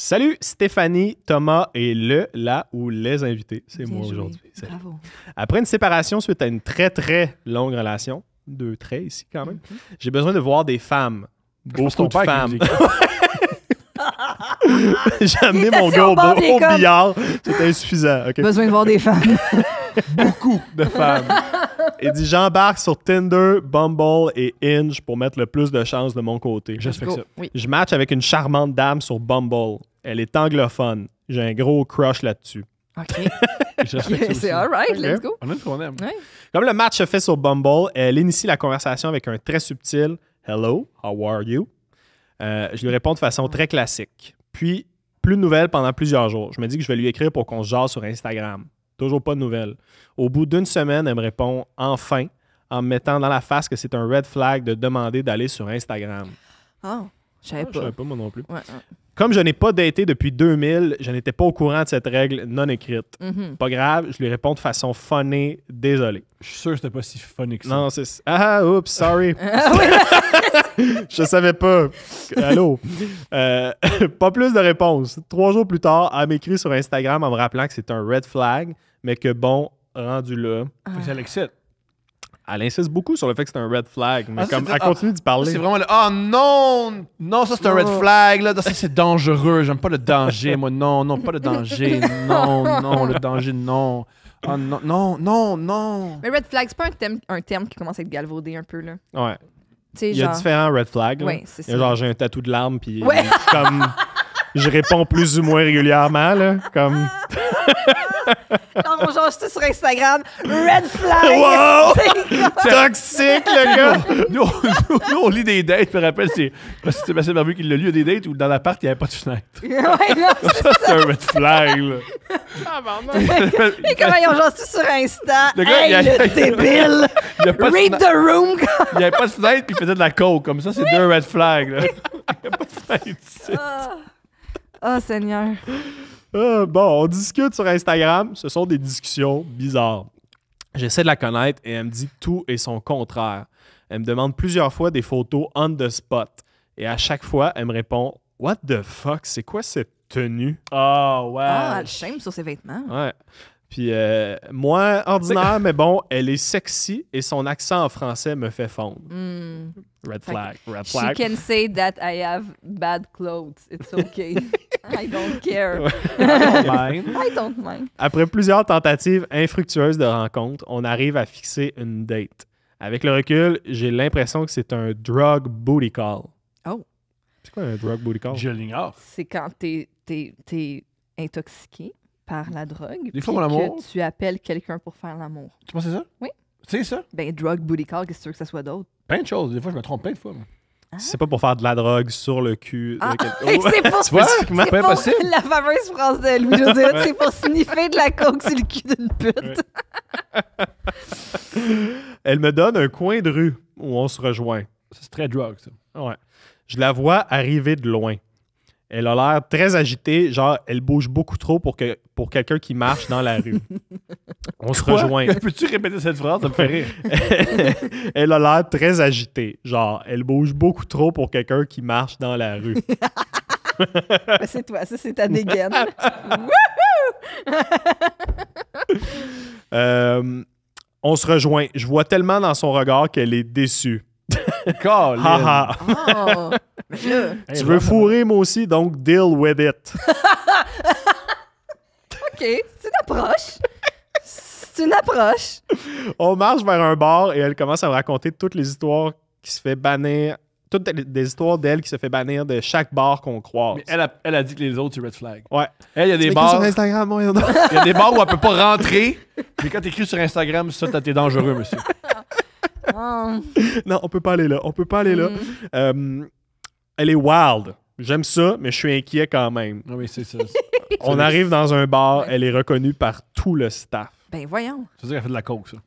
Salut Stéphanie, Thomas et la ou les invités. C'est Bien moi joué. aujourd'hui. Salut. Bravo. Après une séparation suite à une très très longue relation, 2 traits ici quand même, j'ai besoin de voir des femmes. Beaucoup de femmes. J'ai amené mon gars au billard. C'était insuffisant. Okay? Besoin de voir des femmes. Beaucoup de femmes. Il dit j'embarque sur Tinder, Bumble et Hinge pour mettre le plus de chance de mon côté. Je fais ça. Oui. Je match avec une charmante dame sur Bumble. Elle est anglophone. J'ai un gros crush là-dessus. OK. C'est all right, Ok. let's go. On aime ce qu'on aime. Ouais. Comme le match se fait sur Bumble, elle initie la conversation avec un très subtil « Hello, how are you? » Je lui réponds de façon très classique. Puis, plus de nouvelles pendant plusieurs jours. Je me dis que je vais lui écrire pour qu'on se jase sur Instagram. Toujours pas de nouvelles. Au bout d'une semaine, elle me répond enfin en me mettant dans la face que c'est un red flag de demander d'aller sur Instagram. Oh, je savais Je pas. savais pas moi non plus. Ouais, Comme je n'ai pas daté depuis 2000, je n'étais pas au courant de cette règle non écrite. Mhm. Pas grave, je lui réponds de façon funnée, désolé. Je suis sûr que c'était pas si funny que ça. Non, c'est... Ah, oups, sorry. Ah oui. Je savais pas. Allô? Pas plus de réponses. 3 jours plus tard, elle m'écrit sur Instagram en me rappelant que c'est un red flag, mais que bon, rendu là. Fait que ça l'excite. Elle insiste beaucoup sur le fait que c'est un red flag, mais Ah, comme c'est- elle continue d'y parler. C'est vraiment le ah non, non, ça c'est un red flag là, ça c'est dangereux, j'aime pas le danger moi, non, non, pas le danger, non, non, le danger non. Ah non, non, non, non. Mais red flag, c'est pas un terme qui commence à être galvaudé un peu, là. Ouais. Tu sais, Il y a genre... différents red flags. là. Oui, c'est Il y a ça. genre, j'ai un tatou de larme, puis Ouais. comme je réponds plus ou moins régulièrement, là, comme... Genre, on jase tout sur Instagram, red flag! Wow! C'est comme- Toxique, le gars! Nous, on lit des dates, je me rappelle, c'est Sébastien Barbu qui l'a lu, il y a des dates où dans l'appart, il n'y avait pas de fenêtre. Ouais, non, Ça, c'est un red flag, là. et comment ils ont jase tout sur Insta? Le gars, Hey, le débile! Il n'y a pas de Read fenêtre, the room! il y avait pas de fenêtre, puis il faisait de la coke. Comme ça, c'est 2 red flags, là. Il n'y a pas de fenêtre ici. Oh, Seigneur. Bon, on discute sur Instagram. Ce sont des discussions bizarres. J'essaie de la connaître et elle me dit tout et son contraire. Elle me demande plusieurs fois des photos on the spot. Et à chaque fois, elle me répond « What the fuck? C'est quoi cette tenue? Oh, ouais. Ah, elle shame sur ses vêtements. » Ouais. Puis moi, ordinaire, mais bon, elle est sexy et son accent en français me fait fondre. Hmm. Red flag, red She flag. can say that I have bad clothes. It's okay. I don't care. I don't mind. Après plusieurs tentatives infructueuses de rencontre, on arrive à fixer une date. Avec le recul, j'ai l'impression que c'est un drug booty call. Oh. C'est quoi un drug booty call? Je l'ignore. C'est quand t'es intoxiqué par la drogue. Des fois, puis mon amour. que tu appelles quelqu'un pour faire l'amour. Tu penses que c'est ça? Oui. C'est ça? Ben, drug booty call, qu'est-ce que tu veux que ça soit d'autre? Plein de choses. Des fois, je me trompe plein de fois. moi. C'est pas pour faire de la drogue sur le cul. Ah, de quelqu'un. c'est pour, Tu vois? Spécifiquement. C'est pas pour impossible. la fameuse phrase de Louis-José, c'est pour sniffer de la coke sur le cul d'une pute. Elle me donne un coin de rue où on se rejoint. Ça, c'est très drug, ça. Ouais. Je la vois arriver de loin. Elle a l'air très agitée, genre elle bouge beaucoup trop pour quelqu'un qui marche dans la rue. On se rejoint. Peux-tu répéter cette phrase? Ça me fait rire. Elle a l'air très agitée, genre elle bouge beaucoup trop pour quelqu'un qui marche dans la rue. Ben, c'est toi, ça c'est ta dégaine. On se rejoint. Je vois tellement dans son regard qu'elle est déçue. Colin. Haha. Oh, mais là, Tu veux fourrer moi aussi, donc deal with it. OK, c'est une approche. C'est une approche. On marche vers un bar et elle commence à me raconter toutes les histoires qui se fait bannir. Toutes des histoires d'elle qui se fait bannir de chaque bar qu'on croise. Mais elle a dit que les autres, c'est red flag. Ouais. Elle, il y a des Écris bars. sur Instagram, moi, Il y a des bars où elle peut pas rentrer. Mais quand t'écris sur Instagram, ça, t'es dangereux, monsieur. Oh. Non, on peut pas aller là. On peut pas aller là. Elle est wild. J'aime ça, mais je suis inquiet quand même. Ah oui, c'est ça. On arrive dans un bar, elle est reconnue par tout le staff. Ben voyons. Ça veut dire qu'elle fait de la coke, ça.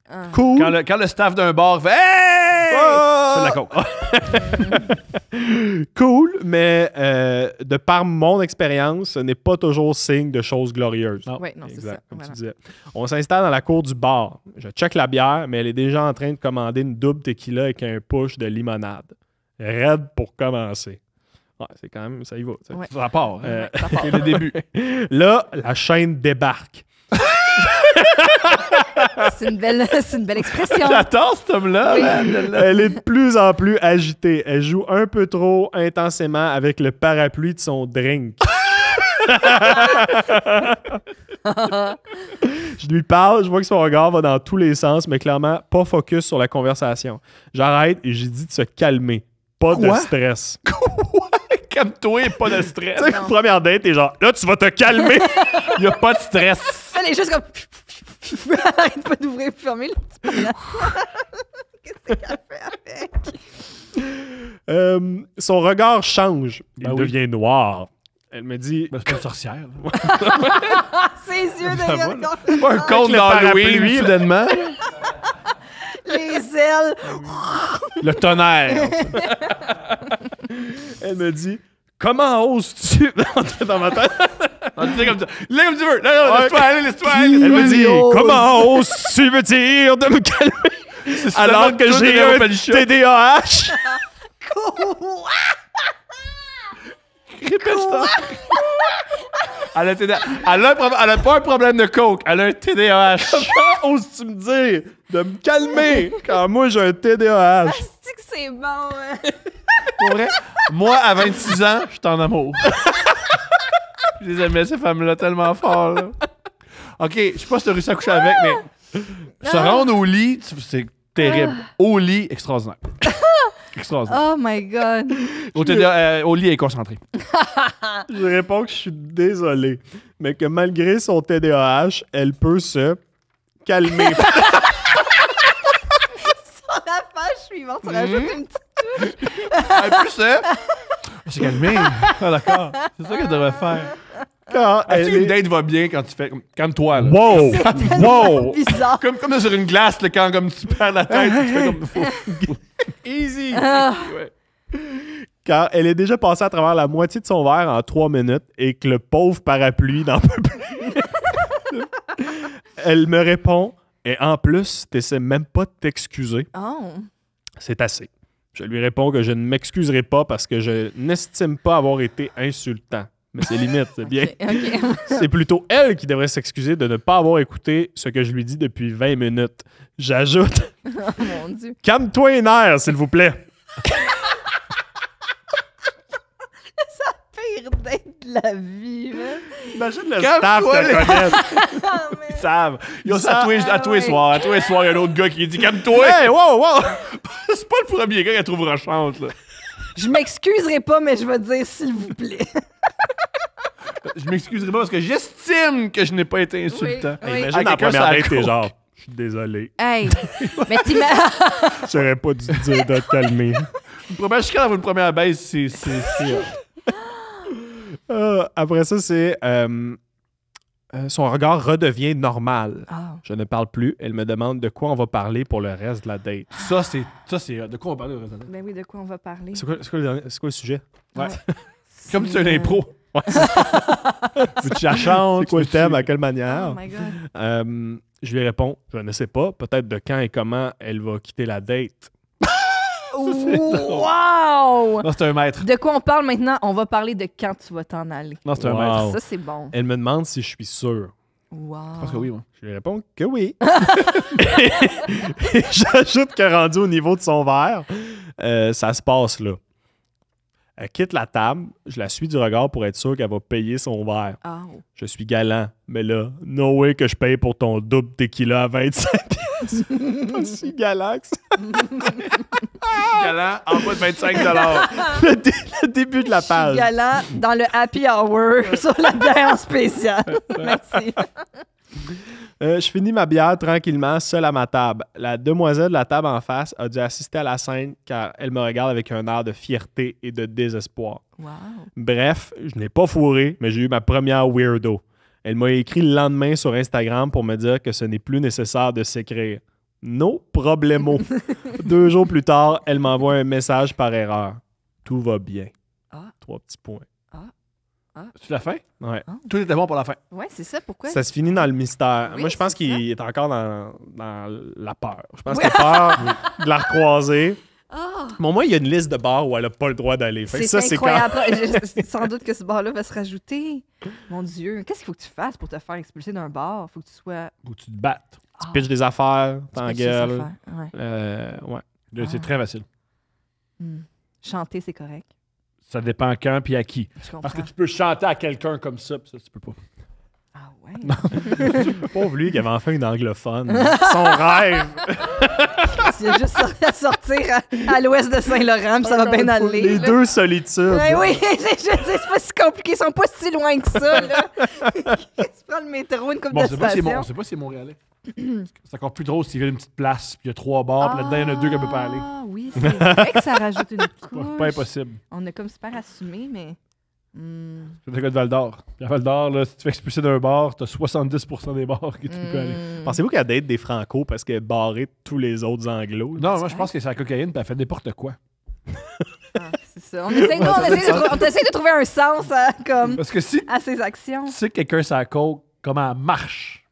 Ah. Cool. Quand le staff d'un bar fait Hey! Oh! C'est de la coke. Cool, mais de par mon expérience, ce n'est pas toujours signe de choses glorieuses. Non. Oui, non, c'est ça. Exact, comme Voilà. tu disais. On s'installe dans la cour du bar. Je check la bière, mais elle est déjà en train de commander une double tequila avec un push de limonade. Raide pour commencer. Ouais, c'est quand même, ça y va. Ouais. Ça part. Euh, Ça part. C'est le début. Là, la chaîne débarque. C'est une belle expression. J'adore cet homme-là. Oui. man. Elle est de plus en plus agitée. Elle joue un peu trop intensément avec le parapluie de son drink. Je lui parle, je vois que son regard va dans tous les sens, mais clairement pas focus sur la conversation. J'arrête et j'ai dit de se calmer. Pas de Quoi? stress. Calme-toi, pas de stress. Tu sais, première date, t'es genre, là, tu vas te calmer. Il n'y a pas de stress. Elle est juste comme. Elle arrête pas d'ouvrir et de fermer le petit panneau. Qu'est-ce qu'elle fait avec? Son regard change. Il Ben oui. devient noir. Elle me dit, Ben, c'est pas une sorcière. là. Ses yeux Ça va, deviennent là. comme. Pas un conte le d'Halloween, parapluie, là. soudainement. Les ailes. Le tonnerre. elle me dit, comment oses-tu? Dans ma tête. On dit comme ça. Là, comme tu veux. Non, laisse-toi aller, laisse-toi aller. Elle me laisse-toi dit, ose. comment oses-tu me dire de me calmer? aller. Alors que Tout j'ai devient un Palicha. TDAH. Quoi? Répète ça. Elle a elle a pas un problème de coke, elle a un TDAH. Comment oses-tu me dire de me calmer quand moi j'ai un TDAH? C'est que c'est bon, hein? Pour vrai, moi, à 26 ans, je suis en amour. Je les aimais, ces femmes-là, tellement fort. Là. OK, je sais pas si t'as réussi à coucher avec, mais se rendre au lit, c'est terrible. Au lit, extraordinaire. Extraordinaire. Oh my God. Au lit, elle est concentrée. Je réponds que je suis désolé, mais que malgré son TDAH, elle peut se calmer. Sur la page suivante, tu rajoutes une petite. En plus, on s'est calmé. Ah, d'accord. C'est ça qu'elle devrait faire. Quand Tu sais, elle une est... date va bien quand tu fais comme calme-toi. Là. Wow! Wow! Bizarre. Comme sur une glace, là, quand comme tu perds la tête, tu fais comme. Easy! Ah. Ouais. Quand elle est déjà passée à travers la moitié de son verre en 3 minutes et que le pauvre parapluie n'en peut plus. Elle me répond, et en plus, t'essaies même pas de t'excuser. Oh. C'est assez. Je lui réponds que je ne m'excuserai pas parce que je n'estime pas avoir été insultant. Mais c'est limite, c'est bien. OK. C'est plutôt elle qui devrait s'excuser de ne pas avoir écouté ce que je lui dis depuis 20 minutes. J'ajoute, Oh mon Dieu. calme-toi les nerfs, s'il vous plaît. Pire date de la vie, man. Imagine le Calme-toi, staff les- te connaît. Ah, Ils savent. Ils ont ça Ah, à tous les ouais. soirs. À tous les soirs, il y a un autre gars qui dit calme-toi. Hey, wow, wow! C'est pas le premier gars qui trouve rochante, là. Je m'excuserai pas, mais je vais dire s'il vous plaît. Je m'excuserai pas parce que j'estime que je n'ai pas été insultant. Oui. Hey, imagine Ah, la quelqu'un première sur la date, t'es coke. genre, je suis désolé. Hey, mais t'imagines. J'aurais pas dû te dire de te calmer. Une première chicane avant une première baisse, c'est Après ça, c'est son regard redevient normal. Ah. Je ne parle plus. Elle me demande de quoi on va parler pour le reste de la date. ça, c'est de quoi on parle de Ben oui, de quoi on va parler? C'est quoi le sujet? Ouais. Comme c'est une impro. Ouais. Tu la chantes. C'est quoi le tu- thème? À quelle Oh manière? my God. Je lui réponds, je ne sais pas. Peut-être de quand et comment elle va quitter la date. Wow! Non, c'est un maître. De quoi on parle maintenant? On va parler de quand tu vas t'en aller. Non, c'est un Wow. maître. Ça, c'est bon. Elle me demande si je suis sûr. Wow. Je pense que oui, moi. Je lui réponds que oui. Et j'ajoute que rendu au niveau de son verre, ça se passe là. Elle quitte la table, je la suis du regard pour être sûr qu'elle va payer son verre. Oh. Je suis galant, mais là, no way que je paye pour ton double tequila à 25 pièces. Pas si galant que ça. Galant, en bas de 25 Le début de la Je suis page. galant dans le happy hour sur la bière en spécial. Merci. Je finis ma bière tranquillement, seul à ma table. La demoiselle de la table en face a dû assister à la scène car elle me regarde avec un air de fierté et de désespoir. Wow. Bref, je n'ai pas fourré, mais j'ai eu ma première weirdo. Elle m'a écrit le lendemain sur Instagram pour me dire que ce n'est plus nécessaire de s'écrire. No problemo. 2 jours plus tard, elle m'envoie un message par erreur. Tout va bien. Ah. 3 petits points. Tu la fin? Ouais. Tout était bon pour la fin. Ouais, c'est ça. Pourquoi? Ça se finit dans le mystère. Oui, Moi, je pense c'est qu'il est encore dans la peur. Je pense qu'il a peur de la recroiser. Ah! Mais au moins, il y a une liste de bars où elle a pas le droit d'aller. Fait que ça, c'est quand... incroyable. Sans doute que ce bar-là va se rajouter. Mon Dieu. Qu'est-ce qu'il faut que tu fasses pour te faire expulser d'un bar? Faut que tu sois... Ou tu te battes. Tu pitches des affaires, tu pitches des t'engueules. affaires, ouais. Ouais. C'est très facile. Chanter, c'est correct. Ça dépend quand puis à qui. Je comprends. Parce que tu peux chanter à quelqu'un comme ça, puis ça, tu peux pas. Ah ouais? Pauvre lui qui avait enfin une anglophone. Son rêve! Tu as juste à sortir à l'ouest de Saint-Laurent, puis ça va bien aller. Les là. deux solitudes. Ouais, oui, c'est pas si compliqué. Ils sont pas si loin que ça. Là. Tu prends le métro, une couple Bon, de c'est pas si stations. on sait pas si c'est montréalais. C'est encore plus drôle s'il y a une petite place, puis il y a 3 bars, puis là-dedans, il y en a 2 qu'elle peut pas aller. Ah oui, c'est vrai que ça rajoute une couche. Pas impossible. On a comme super assumé, mais... C'est le gars de Val-d'Or. Puis à Val-d'Or, là, si tu fais expulser d'un bar, t'as 70% des bars que tu peux plus aller. Pensez-vous qu'elle date des Franco parce qu'elle barré tous les autres anglos? Non, moi, je pense que c'est la cocaïne, puis elle fait n'importe quoi. Ah, c'est ça. On essaie de trouver un sens Parce que si à ses actions. tu sais que quelqu'un, ça coke, comment elle marche,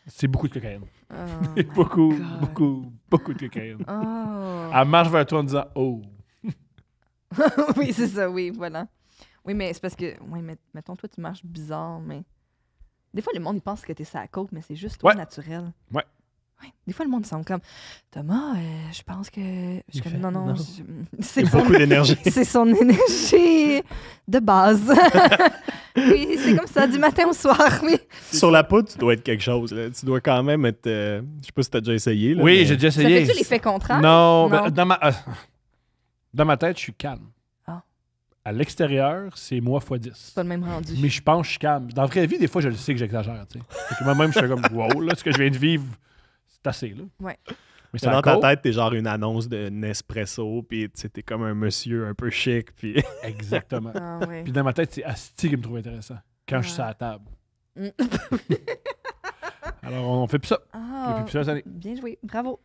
c'est beaucoup de cocaïne. Oh Et my beaucoup God. de cocaïne. Oh. Elle marche vers toi en disant « Oh! Oui, c'est ça, oui, voilà. Oui, mais c'est parce que, oui, mais mettons, toi, tu marches bizarre, mais... Des fois, le monde, il pense que t'es sa côte, mais c'est juste toi, Ouais. naturel. Ouais. Ouais. Des fois, le monde semble comme, Thomas, je pense que... Je suis comme, fait, non, non. c'est Il y a beaucoup d'énergie. c'est son énergie de base. Oui, c'est comme ça, du matin au soir, oui. Sur la poudre, tu dois être quelque chose. Là. Tu dois quand même être... je sais pas si t'as déjà essayé. » Là, Oui, mais- j'ai déjà Ça essayé. fait-tu l'effet contraire? Non, Non. ben, dans ma tête, je suis calme. Ah. À l'extérieur, c'est moi x 10. C'est pas le même rendu. Mais je pense que je suis calme. Dans la vraie vie, des fois, je le sais que j'exagère. Tu sais. Fait que moi-même, je suis comme, wow, là, ce que je viens de vivre, c'est assez. Là. Ouais. Mais Mais dans ta tête, t'es genre une annonce de Nespresso, puis tu sais, t'es comme un monsieur un peu chic, puis... Exactement. Ah, ouais. Puis dans ma tête, c'est Asti qui me trouve intéressant. Quand je suis à la table. Mm. Alors, on fait plus ça. Ah, Depuis plusieurs années. bien joué, bravo.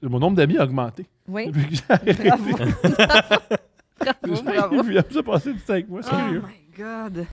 Mon nombre d'amis a augmenté. Oui, Depuis que j'ai arrêté. bravo. Bravo, bravo. J'aime ça passer du temps avec moi, Oh sérieux. my God.